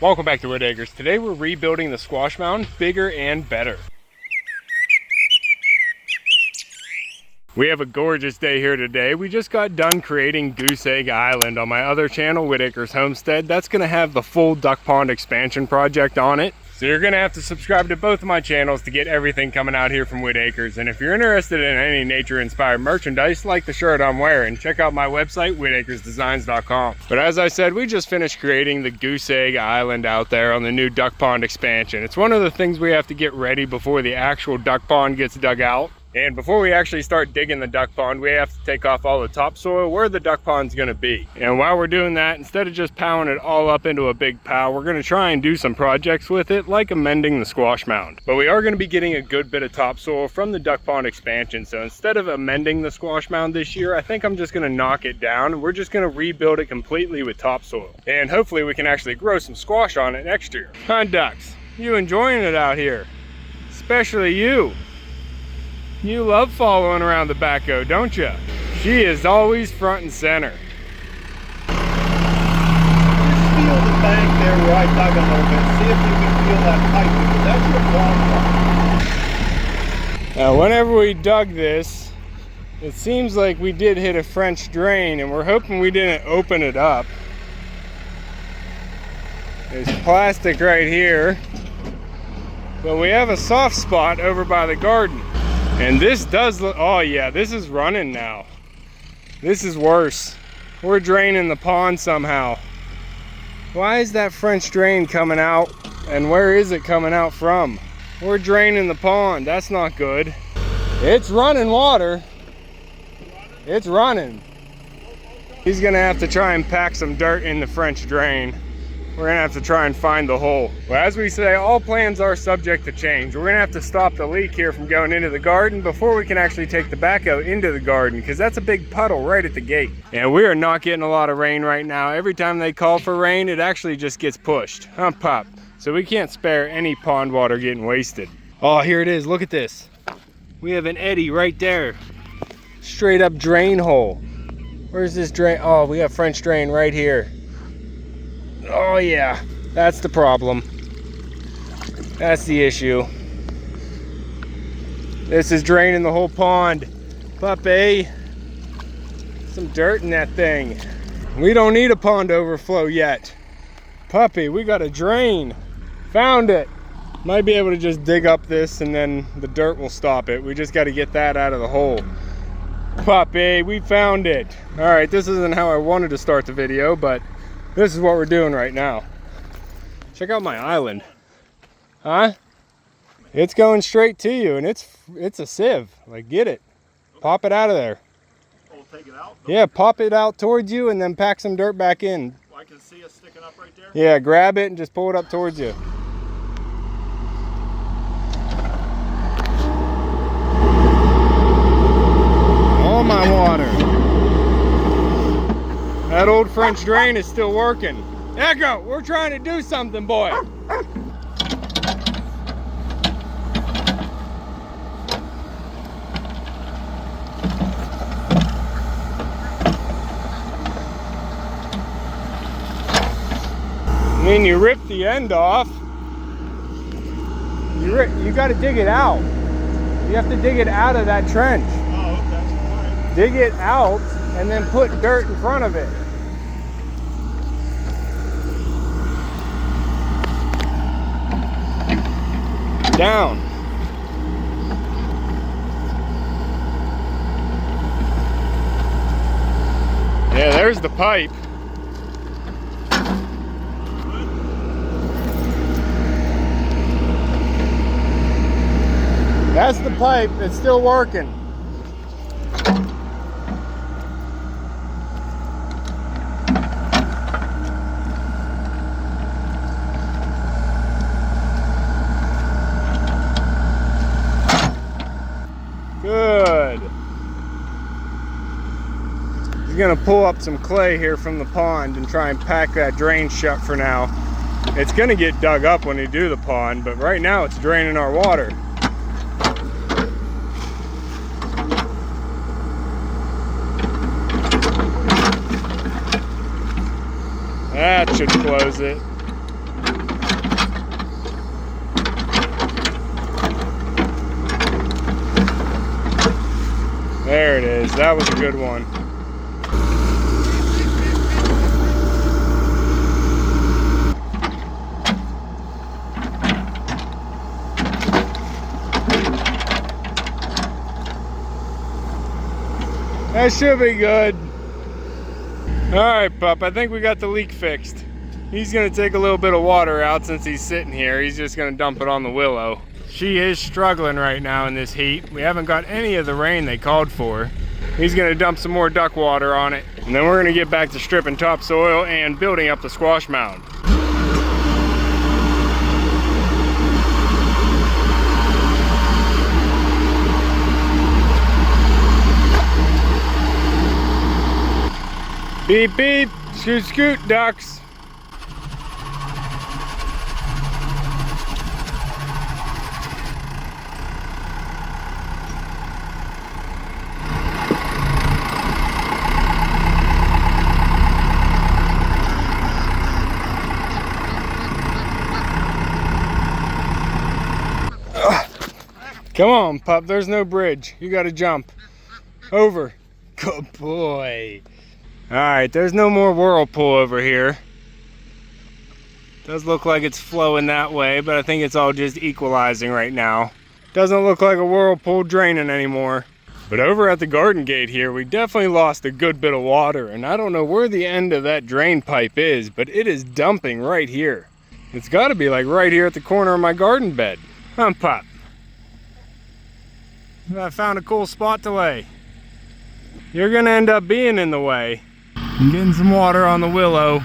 Welcome back to Whitt Acres. Today we're rebuilding the squash mound bigger and better. We have a gorgeous day here today. We just got done creating Goose Egg Island on my other channel, Whitt Acres Homestead. That's going to have the full duck pond expansion project on it. So you're going to have to subscribe to both of my channels to get everything coming out here from Whitt Acres. And if you're interested in any nature-inspired merchandise like the shirt I'm wearing, check out my website, whittacresdesigns.com. But as I said, we just finished creating the Goose Egg Island out there on the new duck pond expansion. It's one of the things we have to get ready before the actual duck pond gets dug out. And before we actually start digging the duck pond, we have to take off all the topsoil where the duck pond's gonna be. And while we're doing that, instead of just piling it all up into a big pile, we're gonna try and do some projects with it, like amending the squash mound. But we are gonna be getting a good bit of topsoil from the duck pond expansion. So instead of amending the squash mound this year, I think I'm just gonna knock it down. And we're just gonna rebuild it completely with topsoil. And hopefully we can actually grow some squash on it next year. Huh, ducks? You enjoying it out here? Especially you. You love following around the backhoe, don't you? She is always front and center. Just feel the bank there where I dug a little bit. See if you can feel that pipe, because that's your ball. Now, whenever we dug this, it seems like we did hit a French drain, and we're hoping we didn't open it up. There's plastic right here, but we have a soft spot over by the garden. And this does look, oh yeah, this is running now. This is worse. We're draining the pond somehow. Why is that French drain coming out? And where is it coming out from? We're draining the pond, that's not good. It's running water. It's running. He's gonna have to try and pack some dirt in the French drain. We're gonna have to try and find the hole. Well, as we say, all plans are subject to change. We're gonna have to stop the leak here from going into the garden before we can actually take the backhoe into the garden, because that's a big puddle right at the gate. And we are not getting a lot of rain right now. Every time they call for rain, it actually just gets pushed. Huh, Pop? So we can't spare any pond water getting wasted. Oh, here it is, look at this. We have an eddy right there. Straight up drain hole. Where's this drain? Oh, we have French drain right here. Oh yeah, that's the problem. That's the issue. This is draining the whole pond. Puppy, some dirt in that thing. We don't need a pond overflow yet. Puppy, we got a drain. Found it. Might be able to just dig up this and then the dirt will stop it. We just got to get that out of the hole. Puppy, we found it. All right, this isn't how I wanted to start the video, but this is what we're doing right now. Check out my island. Huh? It's going straight to you, and it's a sieve. Like, get it. Pop it out of there. Oh, take it out? Yeah, pop it out towards you and then pack some dirt back in. I can see it sticking up right there? Yeah, grab it and just pull it up towards you. All my water. That old French drain is still working. Echo, we're trying to do something, boy. I mean, you rip the end off. You got to dig it out. You have to dig it out of that trench. Oh, okay. All right. Dig it out and then put dirt in front of it. Down. Yeah, there's the pipe. That's the pipe. It's still working. Good. He's gonna pull up some clay here from the pond and try and pack that drain shut for now. It's gonna get dug up when they do the pond, but right now it's draining our water. That should close it. There it is. That was a good one. That should be good. All right, pup, I think we got the leak fixed. He's gonna take a little bit of water out since he's sitting here. He's just gonna dump it on the willow. She is struggling right now in this heat. We haven't got any of the rain they called for. He's gonna dump some more duck water on it. And then we're gonna get back to stripping topsoil and building up the squash mound. Beep beep, scoot scoot ducks. Come on, pup, there's no bridge. You gotta jump. Over. Good boy. All right, there's no more whirlpool over here. Does look like it's flowing that way, but I think it's all just equalizing right now. Doesn't look like a whirlpool draining anymore. But over at the garden gate here, we definitely lost a good bit of water, and I don't know where the end of that drain pipe is, but it is dumping right here. It's gotta be like right here at the corner of my garden bed. Huh, Pop? I found a cool spot to lay. You're gonna end up being in the way. I'm getting some water on the willow.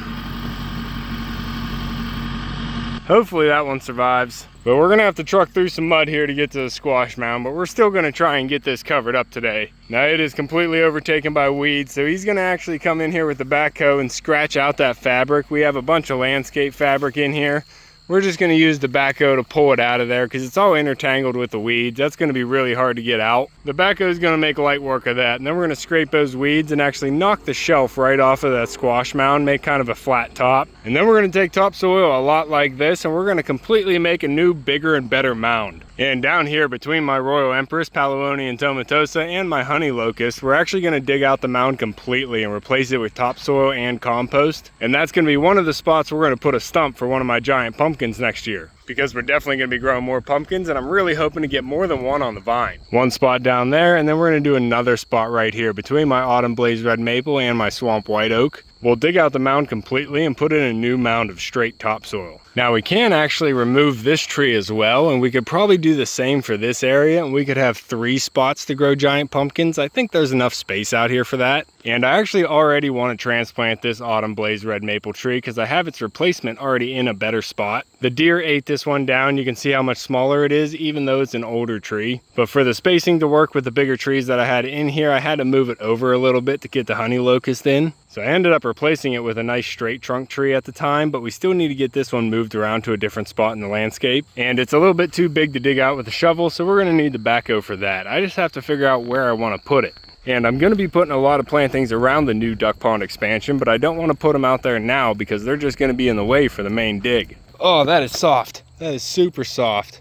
Hopefully that one survives. But we're gonna have to truck through some mud here to get to the squash mound, but we're still gonna try and get this covered up today. Now it is completely overtaken by weeds, so he's gonna actually come in here with the backhoe and scratch out that fabric. We have a bunch of landscape fabric in here. We're just gonna use the backhoe to pull it out of there because it's all intertangled with the weeds. That's gonna be really hard to get out. The backhoe is gonna make light work of that, and then we're gonna scrape those weeds and actually knock the shelf right off of that squash mound, make kind of a flat top. And then we're gonna take topsoil a lot like this, and we're gonna completely make a new, bigger and better mound. And down here between my Royal Empress, Paluoni tomatosa, and my honey locust, we're actually gonna dig out the mound completely and replace it with topsoil and compost. And that's gonna be one of the spots we're gonna put a stump for one of my giant pumpkins next year, because we're definitely gonna be growing more pumpkins, and I'm really hoping to get more than one on the vine. One spot down there, and then we're gonna do another spot right here between my autumn blaze red maple and my swamp white oak. We'll dig out the mound completely and put in a new mound of straight topsoil. Now we can actually remove this tree as well, and we could probably do the same for this area, and we could have 3 spots to grow giant pumpkins. I think there's enough space out here for that. And I actually already want to transplant this autumn blaze red maple tree because I have its replacement already in a better spot. The deer ate this one down. You can see how much smaller it is, even though it's an older tree. But for the spacing to work with the bigger trees that I had in here, I had to move it over a little bit to get the honey locust in. So I ended up replacing it with a nice straight trunk tree at the time, but we still need to get this one moved around to a different spot in the landscape. And it's a little bit too big to dig out with a shovel, so we're gonna need the backhoe for that. I just have to figure out where I wanna put it. And I'm gonna be putting a lot of plantings around the new duck pond expansion, but I don't wanna put them out there now because they're just gonna be in the way for the main dig. Oh, that is soft. That is super soft.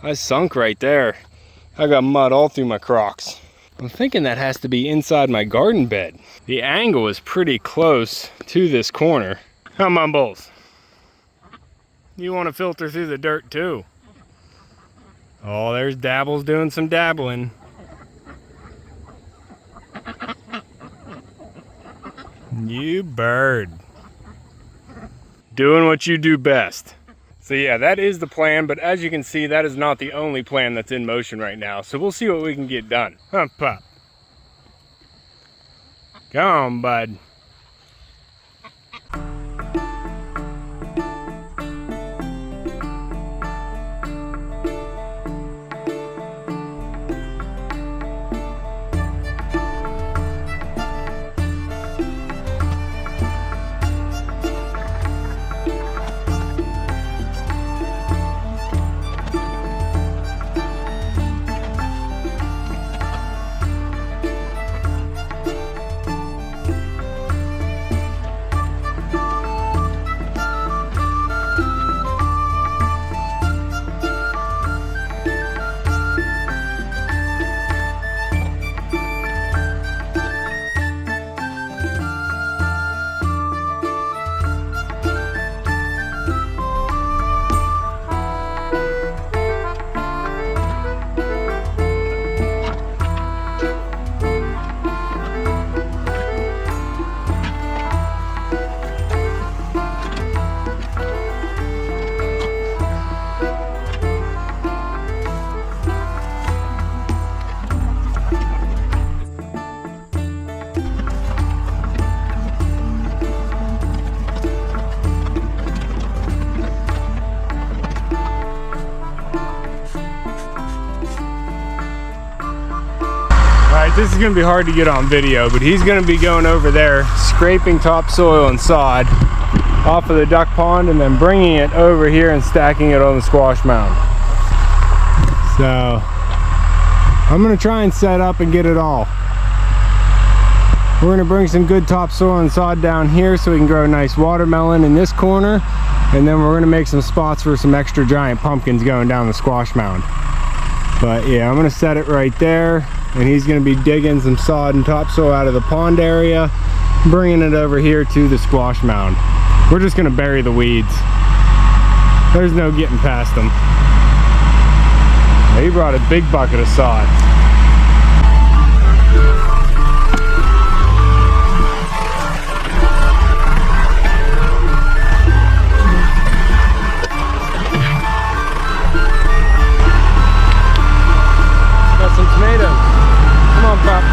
I sunk right there. I got mud all through my Crocs. I'm thinking that has to be inside my garden bed. The angle is pretty close to this corner. Come on, Bulls. You want to filter through the dirt too. Oh, there's Dabbles doing some dabbling. You bird. Doing what you do best. So yeah, that is the plan, but as you can see, that is not the only plan that's in motion right now. So we'll see what we can get done. Huh, Pop? Come on, bud. guys, this is gonna be hard to get on video, but he's gonna be going over there, scraping topsoil and sod off of the duck pond and then bringing it over here and stacking it on the squash mound. So I'm gonna try and set up and get it all. We're gonna bring some good topsoil and sod down here so we can grow a nice watermelon in this corner, and then we're gonna make some spots for some extra giant pumpkins going down the squash mound. But yeah, I'm gonna set it right there, and he's gonna be digging some sod and topsoil out of the pond area, bringing it over here to the squash mound. We're just gonna bury the weeds. There's no getting past them. He brought a big bucket of sod. Got some tomatoes. Come on, Pop.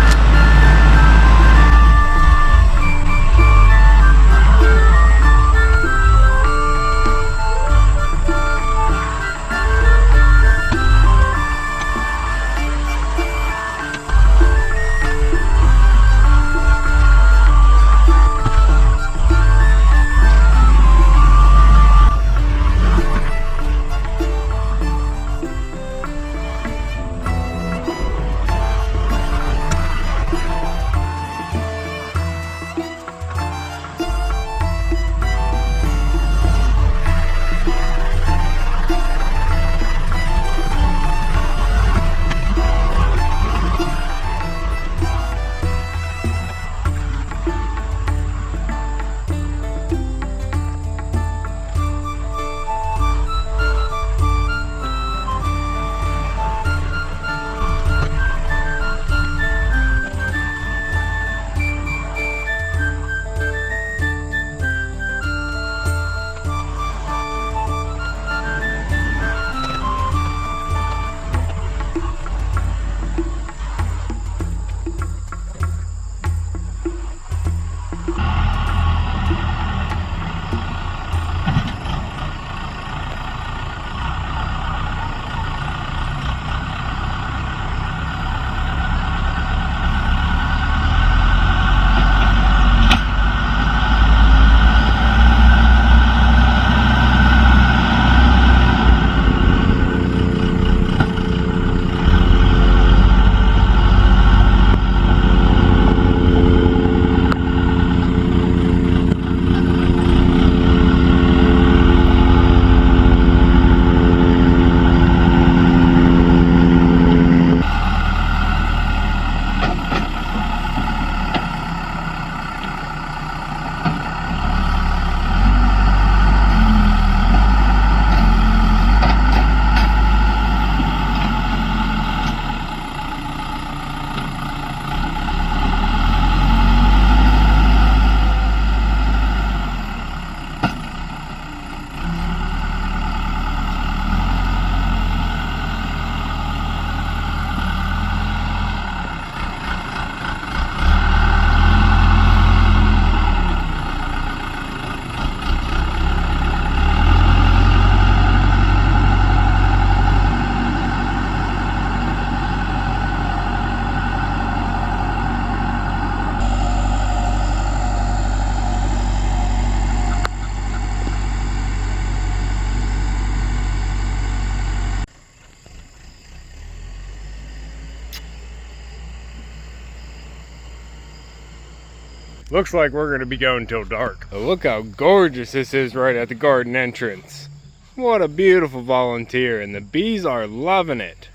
Looks like we're gonna be going till dark. But look how gorgeous this is right at the garden entrance. What a beautiful volunteer, and the bees are loving it.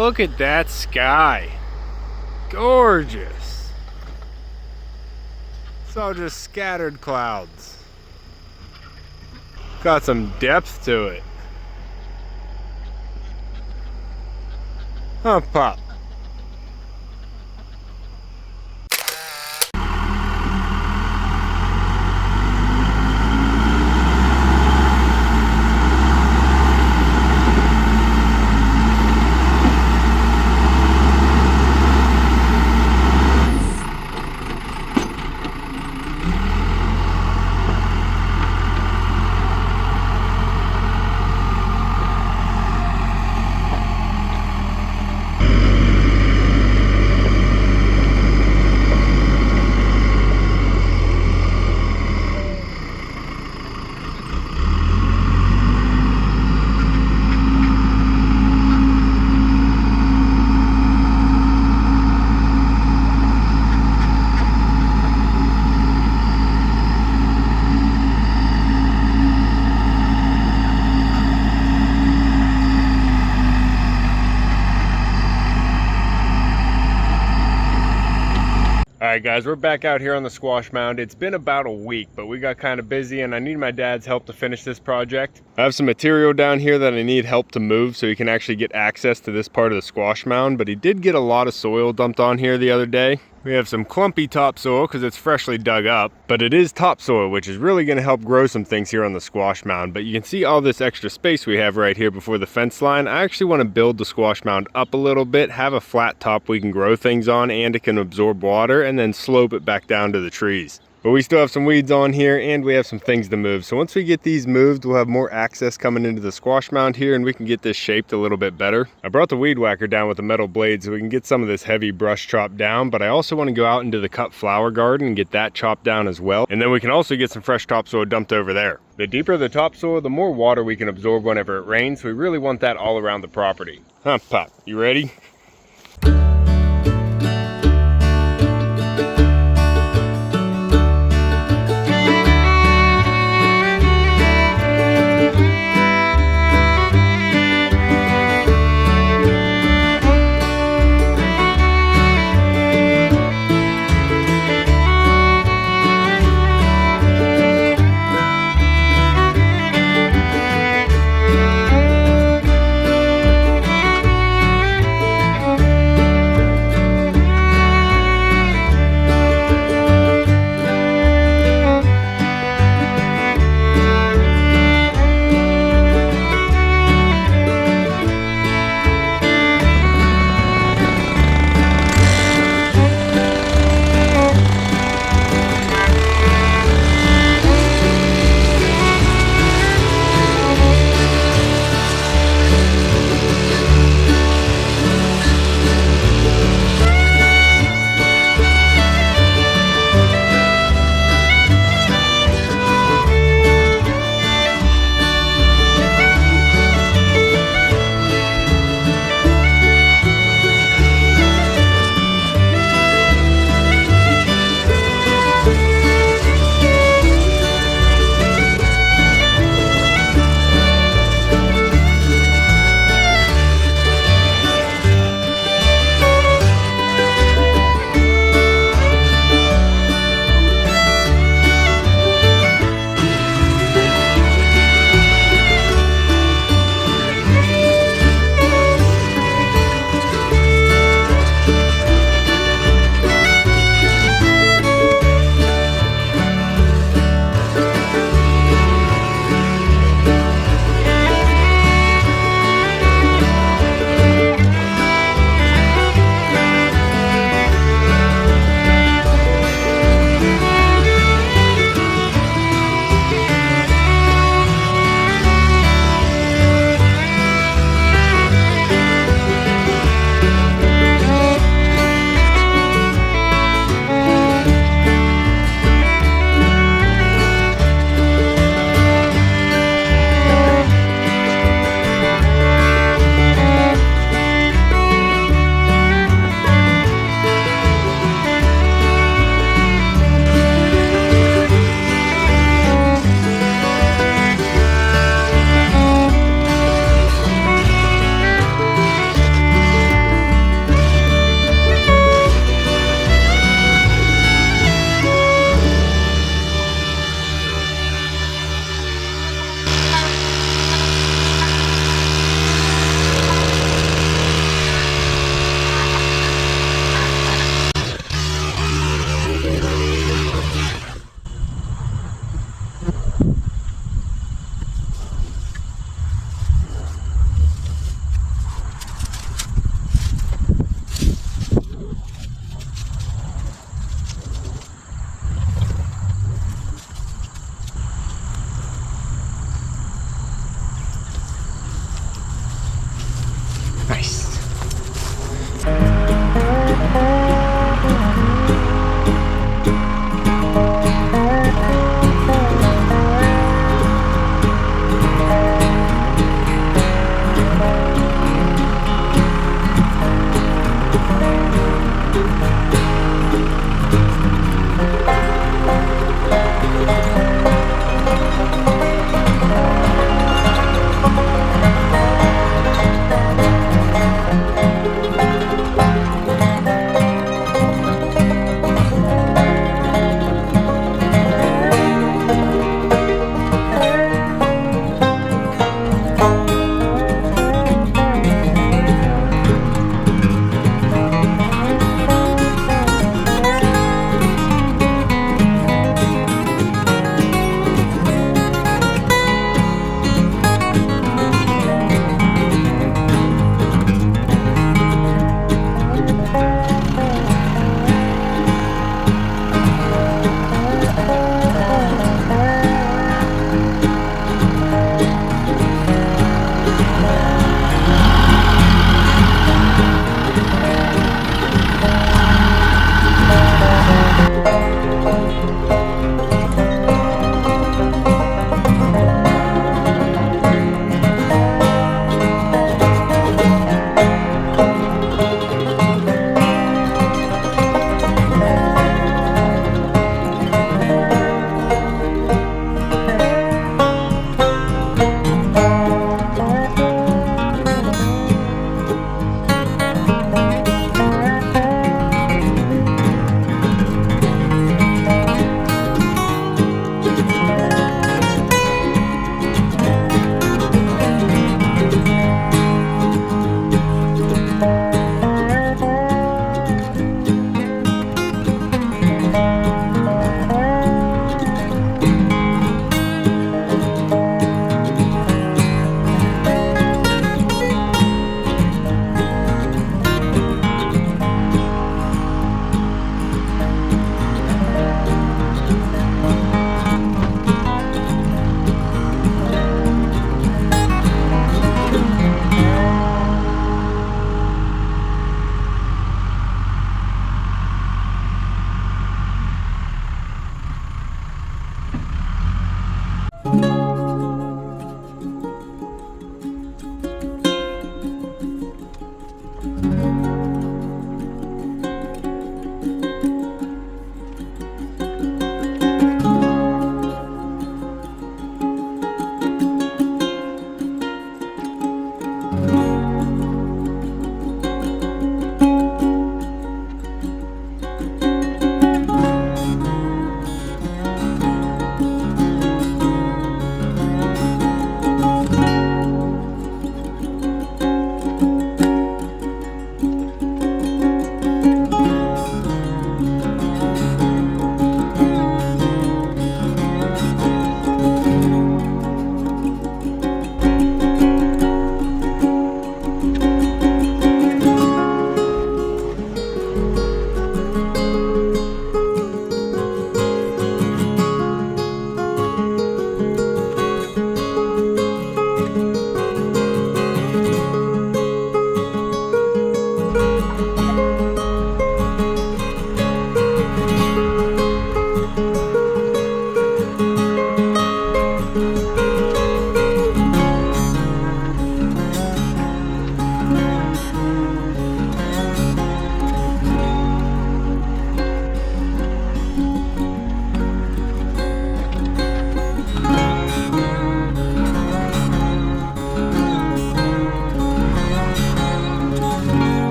look at that sky. Gorgeous. It's all just scattered clouds. Got some depth to it. Huh, Pop? Alright guys, we're back out here on the squash mound. It's been about a week, but we got kind of busy and I need my dad's help to finish this project. I have some material down here that I need help to move so he can actually get access to this part of the squash mound, but he did get a lot of soil dumped on here the other day. We have some clumpy topsoil because it's freshly dug up, but it is topsoil, which is really going to help grow some things here on the squash mound. But you can see all this extra space we have right here before the fence line. I actually want to build the squash mound up a little bit, have a flat top we can grow things on, and it can absorb water, and then slope it back down to the trees. But we still have some weeds on here and we have some things to move. So once we get these moved, we'll have more access coming into the squash mound here and we can get this shaped a little bit better. I brought the weed whacker down with a metal blade so we can get some of this heavy brush chopped down, but I also want to go out into the cut flower garden and get that chopped down as well. And then we can also get some fresh topsoil dumped over there. The deeper the topsoil, the more water we can absorb whenever it rains. So we really want that all around the property. Huh, Pop, you ready?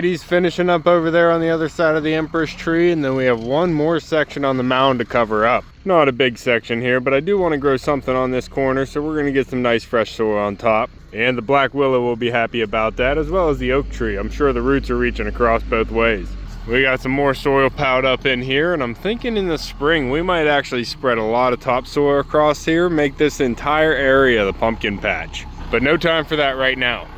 ladies finishing up over there on the other side of the Empress tree, and then we have one more section on the mound to cover up. Not a big section here, but I do want to grow something on this corner, so we're going to get some nice fresh soil on top. And the black willow will be happy about that, as well as the oak tree. I'm sure the roots are reaching across both ways. We got some more soil piled up in here, and I'm thinking in the spring we might actually spread a lot of topsoil across here, make this entire area the pumpkin patch. But no time for that right now.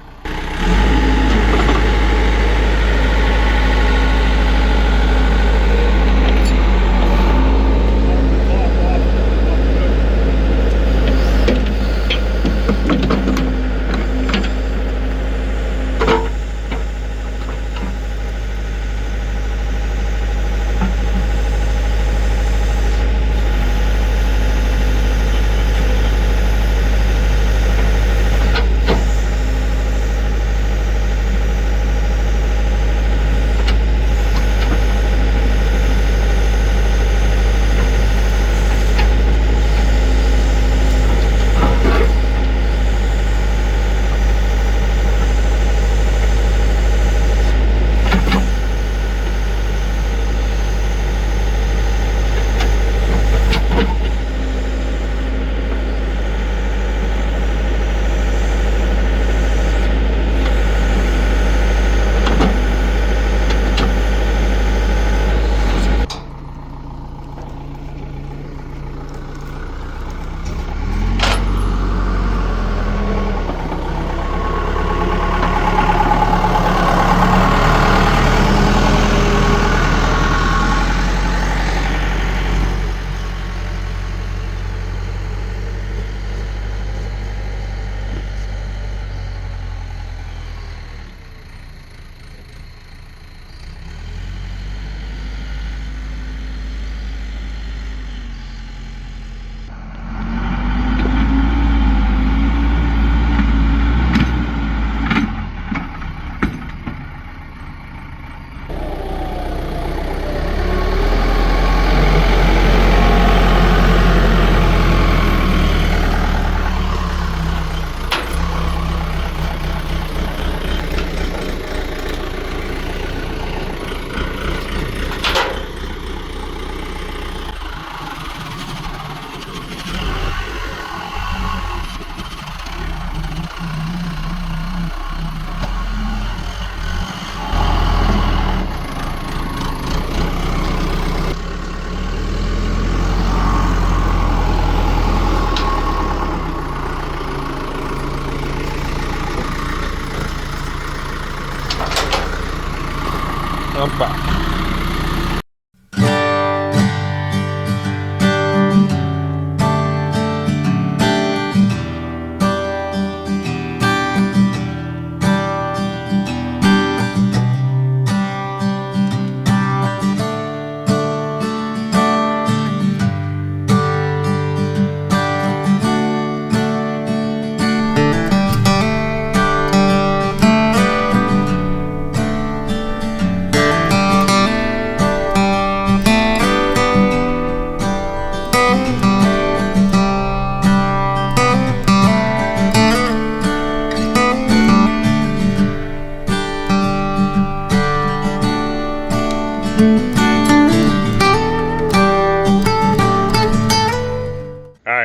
I'm back.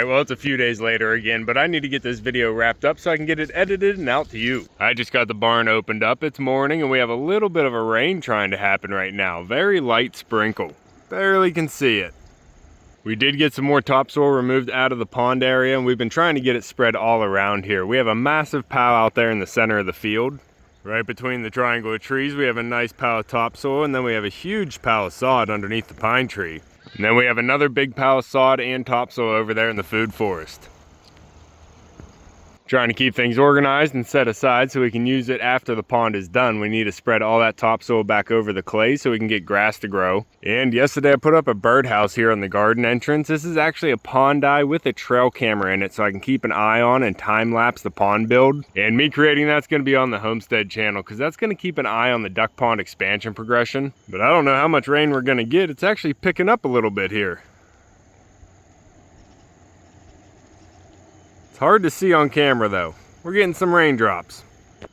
Well, it's a few days later again, but I need to get this video wrapped up so I can get it edited and out to you. I just got the barn opened up. It's morning and we have a little bit of a rain trying to happen right now. Very light sprinkle. Barely can see it. We did get some more topsoil removed out of the pond area, and we've been trying to get it spread all around here. We have a massive pile out there in the center of the field. Right between the triangle of trees, we have a nice pile of topsoil, and then we have a huge pile of sod underneath the pine tree. And then we have another big pile of sod and topsoil over there in the food forest. Trying to keep things organized and set aside so we can use it after the pond is done. We need to spread all that topsoil back over the clay so we can get grass to grow. And yesterday I put up a birdhouse here on the garden entrance. This is actually a pond eye with a trail camera in it so I can keep an eye on and time lapse the pond build. And me creating that's going to be on the homestead channel because that's going to keep an eye on the duck pond expansion progression. But I don't know how much rain we're going to get. It's actually picking up a little bit here. It's hard to see on camera though. We're getting some raindrops.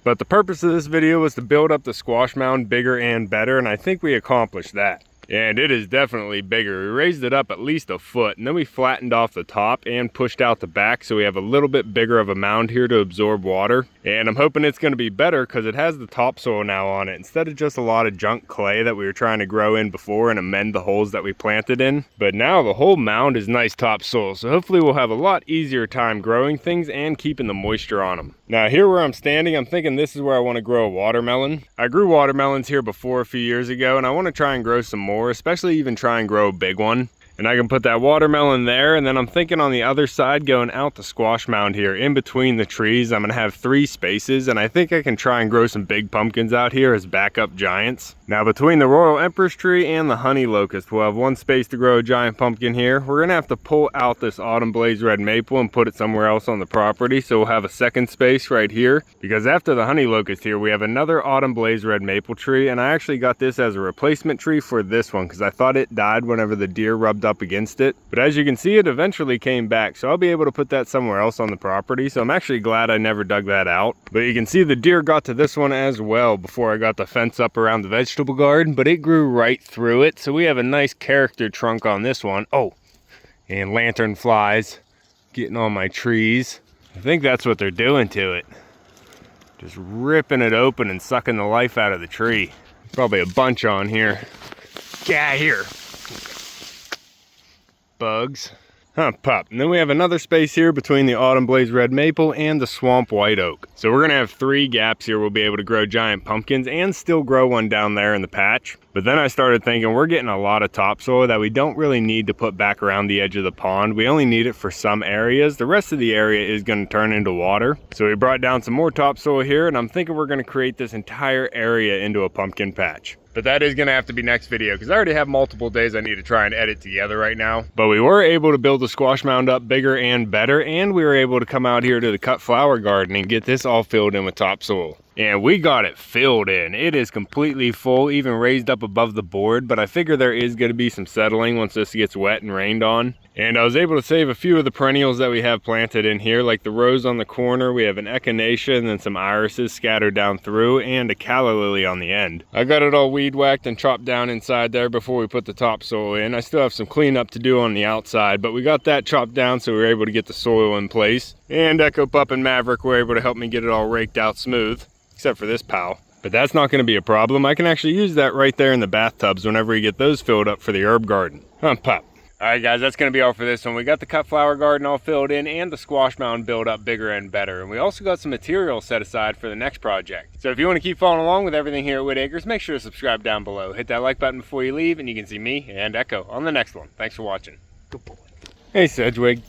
But the purpose of this video was to build up the squash mound bigger and better, and I think we accomplished that. And it is definitely bigger. We raised it up at least a foot, and then we flattened off the top and pushed out the back, so we have a little bit bigger of a mound here to absorb water. And I'm hoping it's going to be better because it has the topsoil now on it, instead of just a lot of junk clay that we were trying to grow in before and amend the holes that we planted in. But now the whole mound is nice topsoil, so hopefully we'll have a lot easier time growing things and keeping the moisture on them. Now here where I'm standing, I'm thinking this is where I want to grow a watermelon. I grew watermelons here before a few years ago, and I want to try and grow some more, especially even try and grow a big one. And I can put that watermelon there, and then I'm thinking on the other side going out the squash mound here in between the trees. I'm gonna have 3 spaces, and I think I can try and grow some big pumpkins out here as backup giants. Now between the Royal Empress tree and the honey locust, we'll have 1 space to grow a giant pumpkin here. We're gonna have to pull out this autumn blaze red maple and put it somewhere else on the property, so we'll have a 2nd space right here, because after the honey locust here we have another autumn blaze red maple tree, and I actually got this as a replacement tree for this one because I thought it died whenever the deer rubbed up against it. But as you can see, it eventually came back, so I'll be able to put that somewhere else on the property, so I'm actually glad I never dug that out. But you can see the deer got to this one as well before I got the fence up around the vegetable garden, but it grew right through it, so we have a nice character trunk on this one. Oh, and lantern flies getting on my trees. I think that's what they're doing to it, just ripping it open and sucking the life out of the tree. Probably a bunch on here. Get out of here, bugs. Pup. And then we have another space here between the autumn blaze red maple and the swamp white oak. So we're gonna have 3 gaps here. We'll be able to grow giant pumpkins and still grow one down there in the patch. But then I started thinking we're getting a lot of topsoil that we don't really need to put back around the edge of the pond. We only need it for some areas. The rest of the area is gonna turn into water. So we brought down some more topsoil here, and I'm thinking we're gonna create this entire area into a pumpkin patch. But that is gonna have to be next video because I already have multiple days I need to try and edit together right now. But we were able to build the squash mound up bigger and better, and we were able to come out here to the cut flower garden and get this all filled in with topsoil. And we got it filled in. It is completely full, even raised up above the board, but I figure there is gonna be some settling once this gets wet and rained on. And I was able to save a few of the perennials that we have planted in here, like the rose on the corner. We have an echinacea and then some irises scattered down through, and a calla lily on the end. I got it all weed whacked and chopped down inside there before we put the topsoil in. I still have some cleanup to do on the outside, but we got that chopped down so we were able to get the soil in place. And Echo Pup and Maverick were able to help me get it all raked out smooth, except for this pal. But that's not gonna be a problem. I can actually use that right there in the bathtubs whenever we get those filled up for the herb garden. Pup. All right, guys, that's gonna be all for this one. We got the cut flower garden all filled in and the squash mound built up bigger and better. And we also got some material set aside for the next project. So if you wanna keep following along with everything here at Whitt Acres, make sure to subscribe down below. Hit that like button before you leave, and you can see me and Echo on the next one. Thanks for watching. Good boy. Hey, Sedgwig.